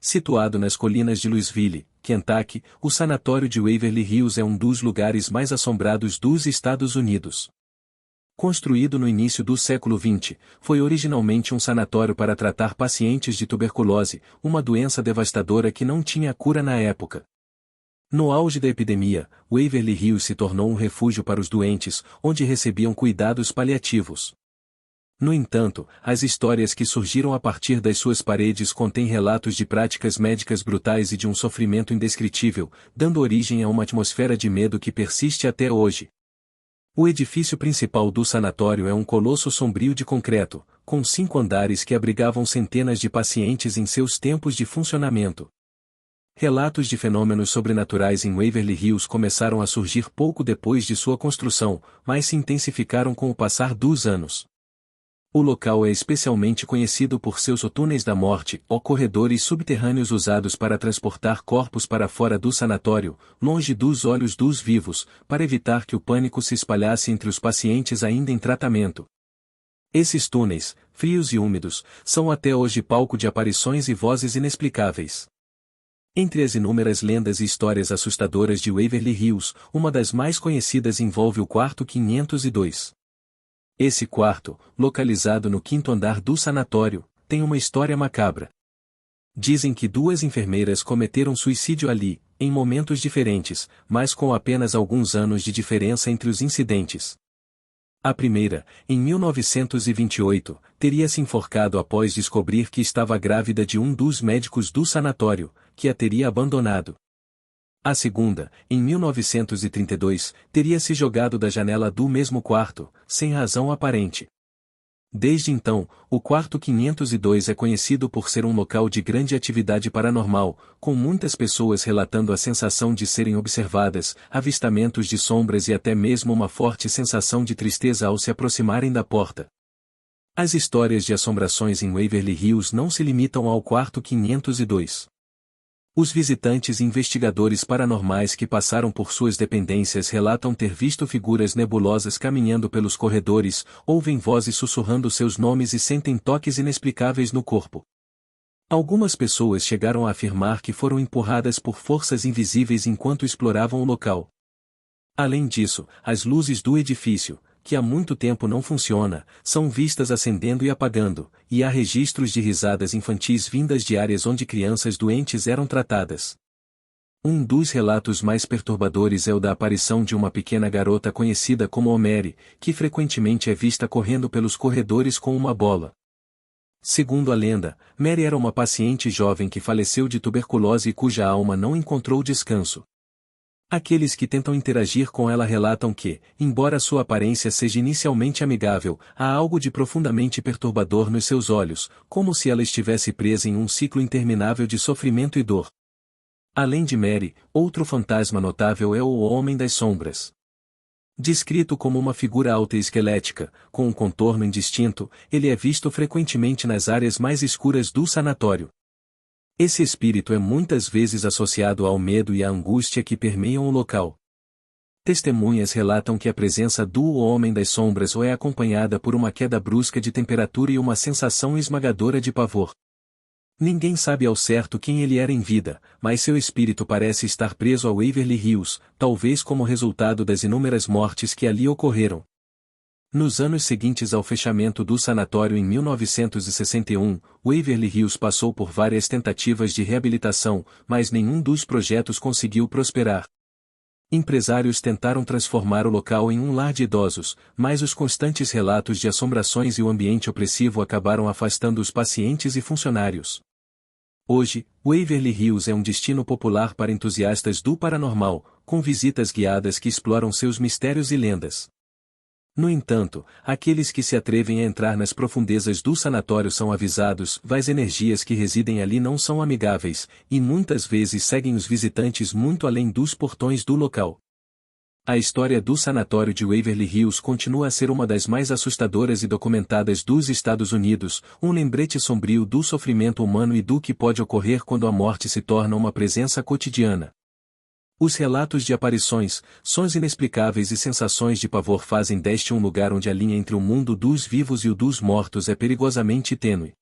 Situado nas colinas de Louisville, Kentucky, o sanatório de Waverly Hills é um dos lugares mais assombrados dos Estados Unidos. Construído no início do século XX, foi originalmente um sanatório para tratar pacientes de tuberculose, uma doença devastadora que não tinha cura na época. No auge da epidemia, Waverly Hills se tornou um refúgio para os doentes, onde recebiam cuidados paliativos. No entanto, as histórias que surgiram a partir das suas paredes contêm relatos de práticas médicas brutais e de um sofrimento indescritível, dando origem a uma atmosfera de medo que persiste até hoje. O edifício principal do sanatório é um colosso sombrio de concreto, com 5 andares que abrigavam centenas de pacientes em seus tempos de funcionamento. Relatos de fenômenos sobrenaturais em Waverly Hills começaram a surgir pouco depois de sua construção, mas se intensificaram com o passar dos anos. O local é especialmente conhecido por seus túneis da morte, ou corredores subterrâneos usados para transportar corpos para fora do sanatório, longe dos olhos dos vivos, para evitar que o pânico se espalhasse entre os pacientes ainda em tratamento. Esses túneis, frios e úmidos, são até hoje palco de aparições e vozes inexplicáveis. Entre as inúmeras lendas e histórias assustadoras de Waverly Hills, uma das mais conhecidas envolve o quarto 502. Esse quarto, localizado no 5º andar do sanatório, tem uma história macabra. Dizem que 2 enfermeiras cometeram suicídio ali, em momentos diferentes, mas com apenas alguns anos de diferença entre os incidentes. A primeira, em 1928, teria se enforcado após descobrir que estava grávida de um dos médicos do sanatório, que a teria abandonado. A segunda, em 1932, teria se jogado da janela do mesmo quarto, sem razão aparente. Desde então, o quarto 502 é conhecido por ser um local de grande atividade paranormal, com muitas pessoas relatando a sensação de serem observadas, avistamentos de sombras e até mesmo uma forte sensação de tristeza ao se aproximarem da porta. As histórias de assombrações em Waverly Hills não se limitam ao quarto 502. Os visitantes e investigadores paranormais que passaram por suas dependências relatam ter visto figuras nebulosas caminhando pelos corredores, ouvem vozes sussurrando seus nomes e sentem toques inexplicáveis no corpo. Algumas pessoas chegaram a afirmar que foram empurradas por forças invisíveis enquanto exploravam o local. Além disso, as luzes do edifício, que há muito tempo não funciona, são vistas acendendo e apagando, e há registros de risadas infantis vindas de áreas onde crianças doentes eram tratadas. Um dos relatos mais perturbadores é o da aparição de uma pequena garota conhecida como Mary, que frequentemente é vista correndo pelos corredores com uma bola. Segundo a lenda, Mary era uma paciente jovem que faleceu de tuberculose e cuja alma não encontrou descanso. Aqueles que tentam interagir com ela relatam que, embora sua aparência seja inicialmente amigável, há algo de profundamente perturbador nos seus olhos, como se ela estivesse presa em um ciclo interminável de sofrimento e dor. Além de Mary, outro fantasma notável é o Homem das Sombras. Descrito como uma figura alta e esquelética, com um contorno indistinto, ele é visto frequentemente nas áreas mais escuras do sanatório. Esse espírito é muitas vezes associado ao medo e à angústia que permeiam o local. Testemunhas relatam que a presença do Homem das Sombras é acompanhada por uma queda brusca de temperatura e uma sensação esmagadora de pavor. Ninguém sabe ao certo quem ele era em vida, mas seu espírito parece estar preso a Waverly Hills, talvez como resultado das inúmeras mortes que ali ocorreram. Nos anos seguintes ao fechamento do sanatório em 1961, Waverly Hills passou por várias tentativas de reabilitação, mas nenhum dos projetos conseguiu prosperar. Empresários tentaram transformar o local em um lar de idosos, mas os constantes relatos de assombrações e o ambiente opressivo acabaram afastando os pacientes e funcionários. Hoje, Waverly Hills é um destino popular para entusiastas do paranormal, com visitas guiadas que exploram seus mistérios e lendas. No entanto, aqueles que se atrevem a entrar nas profundezas do sanatório são avisados, as energias que residem ali não são amigáveis, e muitas vezes seguem os visitantes muito além dos portões do local. A história do sanatório de Waverly Hills continua a ser uma das mais assustadoras e documentadas dos Estados Unidos, um lembrete sombrio do sofrimento humano e do que pode ocorrer quando a morte se torna uma presença cotidiana. Os relatos de aparições, sons inexplicáveis e sensações de pavor fazem deste um lugar onde a linha entre o mundo dos vivos e o dos mortos é perigosamente tênue.